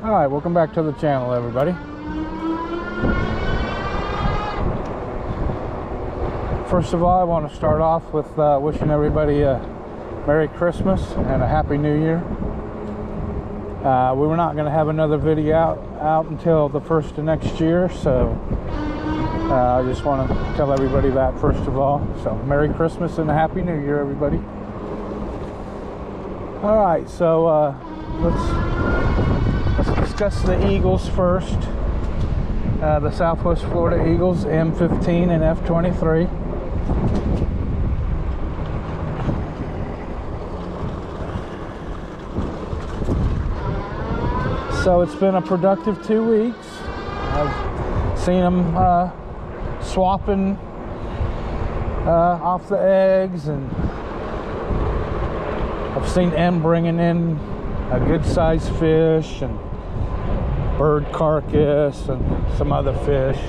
Alright, welcome back to the channel, everybody. First of all, I want to start off with wishing everybody a Merry Christmas and a Happy New Year. We were not going to have another video out until the first of next year, so I just want to tell everybody that first of all. So, Merry Christmas and a Happy New Year, everybody. Alright, so let's discuss the Eagles first. The Southwest Florida Eagles, M15 and F23. So it's been a productive 2 weeks. I've seen them swapping off the eggs, and I've seen them bringing in a good sized fish and bird carcass and some other fish,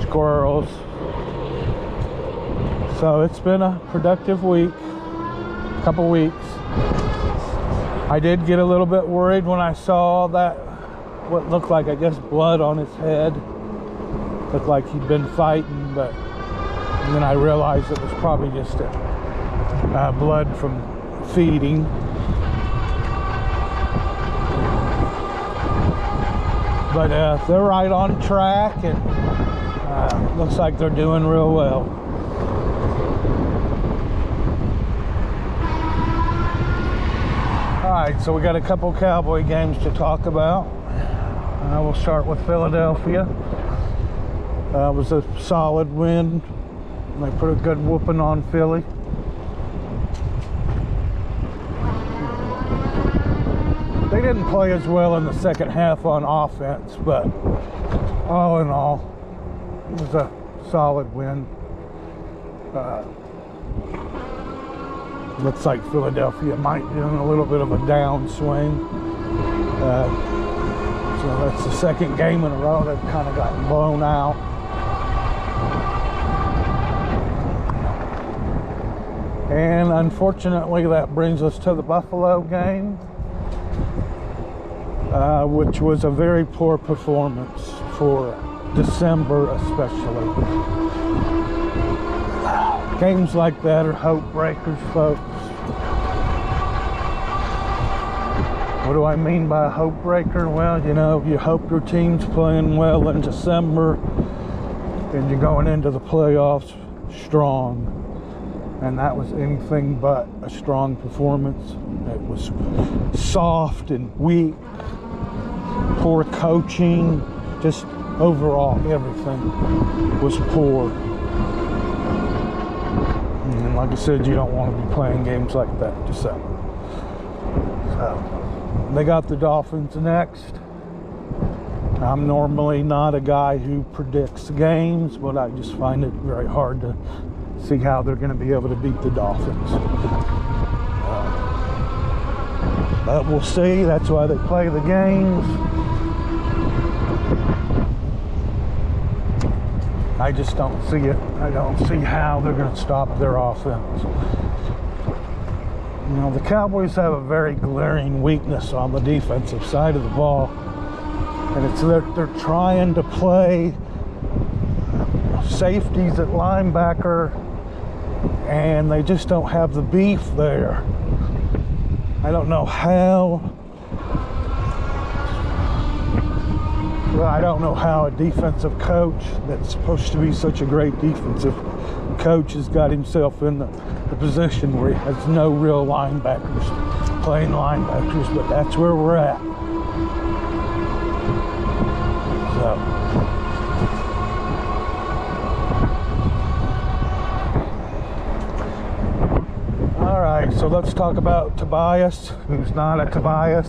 squirrels. So it's been a productive week, couple weeks. I did get a little bit worried when I saw that, what looked like, I guess, blood on his head. Looked like he'd been fighting, but then I realized it was probably just blood from feeding. But they're right on track, and looks like they're doing real well. Alright, so we got a couple Cowboy games to talk about. We'll start with Philadelphia. It was a solid win. They put a good whooping on Philly. They didn't play as well in the second half on offense, but all in all, it was a solid win. Looks like Philadelphia might be in a little bit of a downswing. So that's the second game in a row they've kind of gotten blown out. And unfortunately, that brings us to the Buffalo game, which was a very poor performance for December especially. Games like that are hope breakers, folks. What do I mean by a hope breaker? Well, you know, you hope your team's playing well in December and you're going into the playoffs strong. And that was anything but a strong performance. It was soft and weak, poor coaching, just overall everything was poor. And like I said, you don't want to be playing games like that in December. So they got the Dolphins next. I'm normally not a guy who predicts games, but I just find it very hard to see how they're going to be able to beat the Dolphins. But we'll see. That's why they play the games. I just don't see it. I don't see how they're going to stop their offense. You know, the Cowboys have a very glaring weakness on the defensive side of the ball. And it's they're trying to play safeties at linebacker, and they just don't have the beef there. I don't know how. Well, I don't know how a defensive coach that's supposed to be such a great defensive coach has got himself in the position where he has no real linebackers playing linebackers, but that's where we're at. So, all right, so let's talk about Tobias, who's not a Tobias.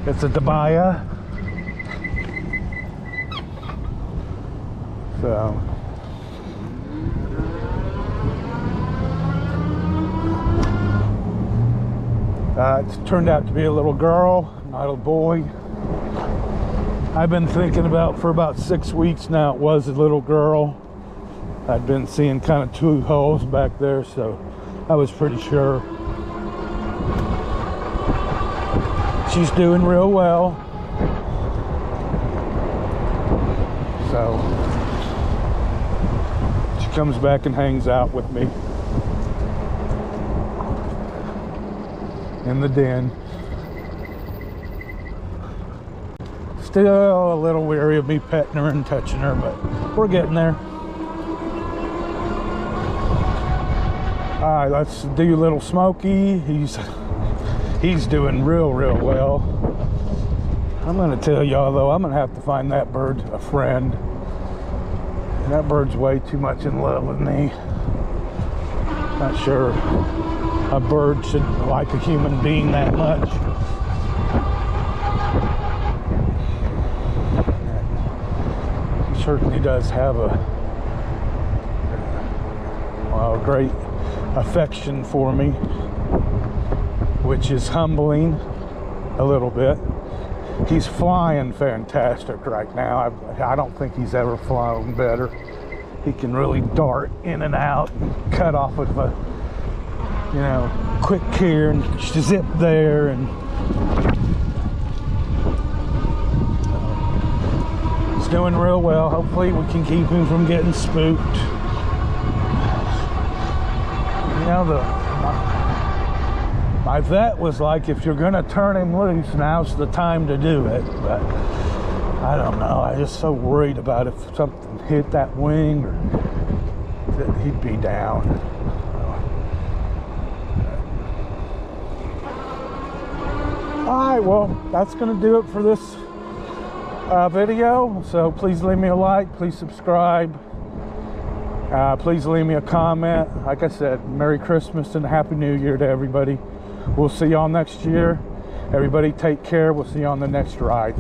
It's a Tobiah. So it's turned out to be a little girl, not a boy. I've been thinking for about 6 weeks now it was a little girl. I'd been seeing kind of two holes back there, so I was pretty sure. she's doing real well. So she comes back and hangs out with me in the den. Still a little weary of me petting her and touching her, but we're getting there. All right, let's do little Smokey. He's doing real well. I'm gonna tell y'all though, I'm gonna have to find that bird a friend. That bird's way too much in love with me. Not sure a bird should like a human being that much. He certainly does have a great affection for me, which is humbling a little bit. He's flying fantastic right now. I don't think he's ever flown better. He can really dart in and out, cut off with a, you know, quick here and zip there, and he's doing real well. Hopefully we can keep him from getting spooked. You know, my vet was like, if you're gonna turn him loose, now's the time to do it. But I don't know, I'm just so worried about if something hit that wing or that he'd be down. Alright, well, that's gonna do it for this video. So please leave me a like, please subscribe. Please leave me a comment. Like I said, Merry Christmas and Happy New Year to everybody. We'll see y'all next year. Everybody take care. We'll see you on the next ride.